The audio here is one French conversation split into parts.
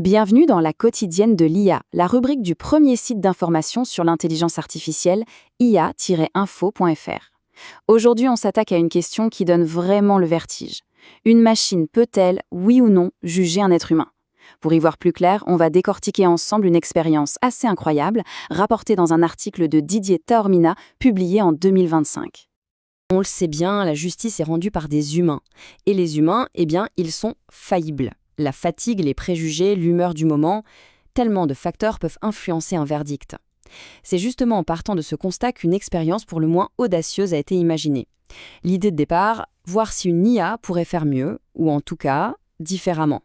Bienvenue dans la quotidienne de l'IA, la rubrique du premier site d'information sur l'intelligence artificielle ia-info.fr. Aujourd'hui, on s'attaque à une question qui donne vraiment le vertige. Une machine peut-elle, oui ou non, juger un être humain? Pour y voir plus clair, on va décortiquer ensemble une expérience assez incroyable, rapportée dans un article de Didier Taormina, publié en 2025. On le sait bien, la justice est rendue par des humains. Et les humains, ils sont faillibles. La fatigue, les préjugés, l'humeur du moment, tellement de facteurs peuvent influencer un verdict. C'est justement en partant de ce constat qu'une expérience pour le moins audacieuse a été imaginée. L'idée de départ, voir si une IA pourrait faire mieux, ou en tout cas, différemment.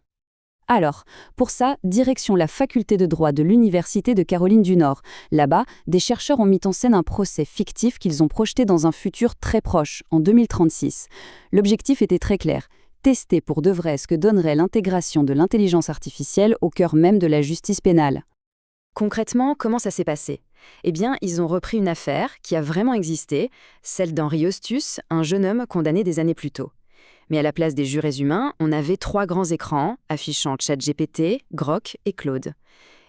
Alors, pour ça, direction la faculté de droit de l'Université de Caroline du Nord. Là-bas, des chercheurs ont mis en scène un procès fictif qu'ils ont projeté dans un futur très proche, en 2036. L'objectif était très clair: tester pour de vrai ce que donnerait l'intégration de l'intelligence artificielle au cœur même de la justice pénale. Concrètement, comment ça s'est passé? Eh bien, ils ont repris une affaire qui a vraiment existé, celle d'Henri Eustus, un jeune homme condamné des années plus tôt. Mais à la place des jurés humains, on avait 3 grands écrans affichant ChatGPT, Grok et Claude.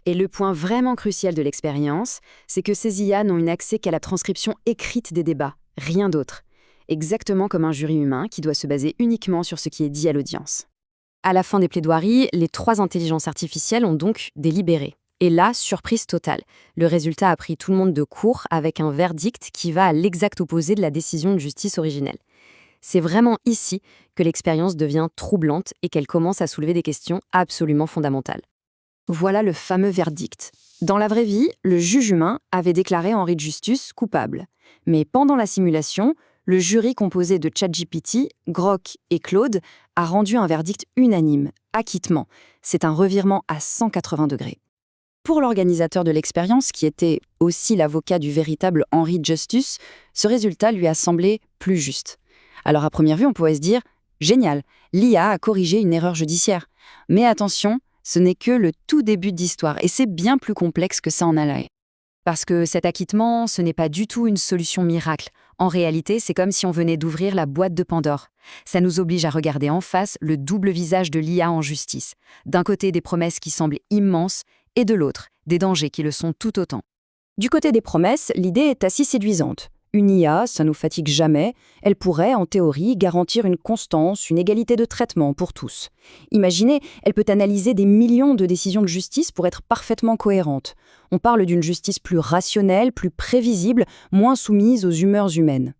Et le point vraiment crucial de l'expérience, c'est que ces IA n'ont eu accès qu'à la transcription écrite des débats, rien d'autre. Exactement comme un jury humain qui doit se baser uniquement sur ce qui est dit à l'audience. À la fin des plaidoiries, les 3 intelligences artificielles ont donc délibéré. Et là, surprise totale. Le résultat a pris tout le monde de court avec un verdict qui va à l'exact opposé de la décision de justice originelle. C'est vraiment ici que l'expérience devient troublante et qu'elle commence à soulever des questions absolument fondamentales. Voilà le fameux verdict. Dans la vraie vie, le juge humain avait déclaré Henri Justus coupable. Mais pendant la simulation, le jury composé de ChatGPT, Grok et Claude a rendu un verdict unanime, acquittement. C'est un revirement à 180 degrés. Pour l'organisateur de l'expérience, qui était aussi l'avocat du véritable Henri Justus, ce résultat lui a semblé plus juste. Alors à première vue, on pourrait se dire « Génial, l'IA a corrigé une erreur judiciaire ». Mais attention, ce n'est que le tout début de l'histoire, et c'est bien plus complexe que ça en a l'air. Parce que cet acquittement, ce n'est pas du tout une solution miracle. En réalité, c'est comme si on venait d'ouvrir la boîte de Pandore. Ça nous oblige à regarder en face le double visage de l'IA en justice. D'un côté, des promesses qui semblent immenses, et de l'autre, des dangers qui le sont tout autant. Du côté des promesses, l'idée est assez séduisante. Une IA, ça nous fatigue jamais, elle pourrait, en théorie, garantir une constance, une égalité de traitement pour tous. Imaginez, elle peut analyser des millions de décisions de justice pour être parfaitement cohérente. On parle d'une justice plus rationnelle, plus prévisible, moins soumise aux humeurs humaines.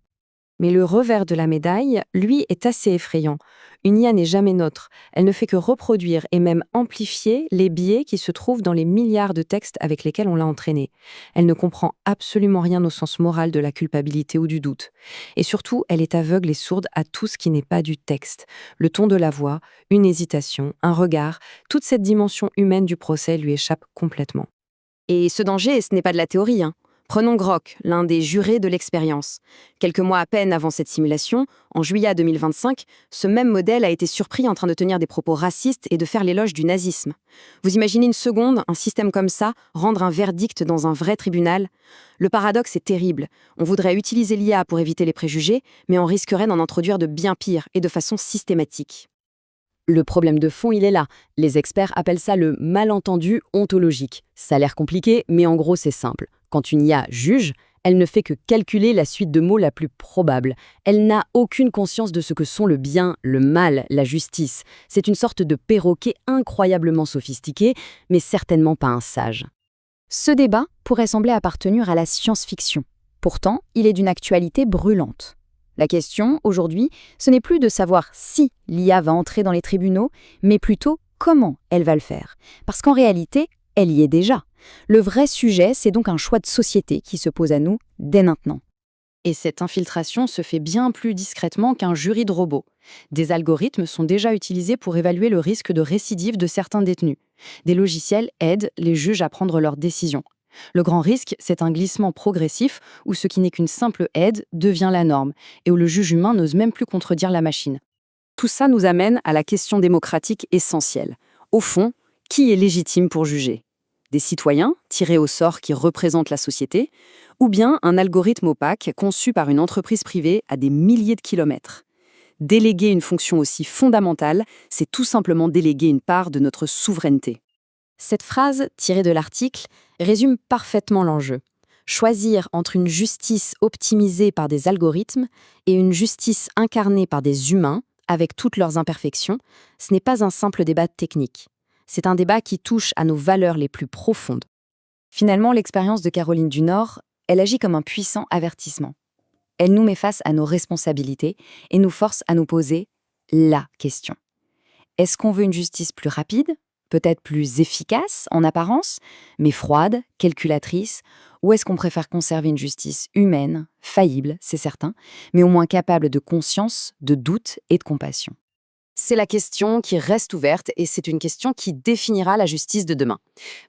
Mais le revers de la médaille, lui, est assez effrayant. Une IA n'est jamais neutre. Elle ne fait que reproduire et même amplifier les biais qui se trouvent dans les milliards de textes avec lesquels on l'a entraînée. Elle ne comprend absolument rien au sens moral de la culpabilité ou du doute. Et surtout, elle est aveugle et sourde à tout ce qui n'est pas du texte. Le ton de la voix, une hésitation, un regard, toute cette dimension humaine du procès lui échappe complètement. Et ce danger, ce n'est pas de la théorie, hein. Prenons Grok, l'un des jurés de l'expérience. Quelques mois à peine avant cette simulation, en juillet 2025, ce même modèle a été surpris en train de tenir des propos racistes et de faire l'éloge du nazisme. Vous imaginez une seconde, un système comme ça, rendre un verdict dans un vrai tribunal? Le paradoxe est terrible. On voudrait utiliser l'IA pour éviter les préjugés, mais on risquerait d'en introduire de bien pire et de façon systématique. Le problème de fond, il est là. Les experts appellent ça le malentendu ontologique. Ça a l'air compliqué, mais en gros, c'est simple. Quand une IA juge, elle ne fait que calculer la suite de mots la plus probable. Elle n'a aucune conscience de ce que sont le bien, le mal, la justice. C'est une sorte de perroquet incroyablement sophistiqué, mais certainement pas un sage. Ce débat pourrait sembler appartenir à la science-fiction. Pourtant, il est d'une actualité brûlante. La question, aujourd'hui, ce n'est plus de savoir si l'IA va entrer dans les tribunaux, mais plutôt comment elle va le faire. Parce qu'en réalité, elle y est déjà. Le vrai sujet, c'est donc un choix de société qui se pose à nous dès maintenant. Et cette infiltration se fait bien plus discrètement qu'un jury de robots. Des algorithmes sont déjà utilisés pour évaluer le risque de récidive de certains détenus. Des logiciels aident les juges à prendre leurs décisions. Le grand risque, c'est un glissement progressif où ce qui n'est qu'une simple aide devient la norme et où le juge humain n'ose même plus contredire la machine. Tout ça nous amène à la question démocratique essentielle. Au fond, qui est légitime pour juger? Des citoyens, tirés au sort qui représentent la société, ou bien un algorithme opaque conçu par une entreprise privée à des milliers de kilomètres? Déléguer une fonction aussi fondamentale, c'est tout simplement déléguer une part de notre souveraineté. Cette phrase, tirée de l'article, résume parfaitement l'enjeu. Choisir entre une justice optimisée par des algorithmes et une justice incarnée par des humains, avec toutes leurs imperfections, ce n'est pas un simple débat technique. C'est un débat qui touche à nos valeurs les plus profondes. Finalement, l'expérience de Caroline du Nord, elle agit comme un puissant avertissement. Elle nous met face à nos responsabilités et nous force à nous poser la question. Est-ce qu'on veut une justice plus rapide, peut-être plus efficace en apparence, mais froide, calculatrice, ou est-ce qu'on préfère conserver une justice humaine, faillible, c'est certain, mais au moins capable de conscience, de doute et de compassion? C'est la question qui reste ouverte et c'est une question qui définira la justice de demain.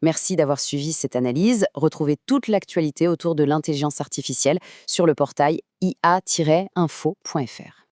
Merci d'avoir suivi cette analyse. Retrouvez toute l'actualité autour de l'intelligence artificielle sur le portail ia-info.fr.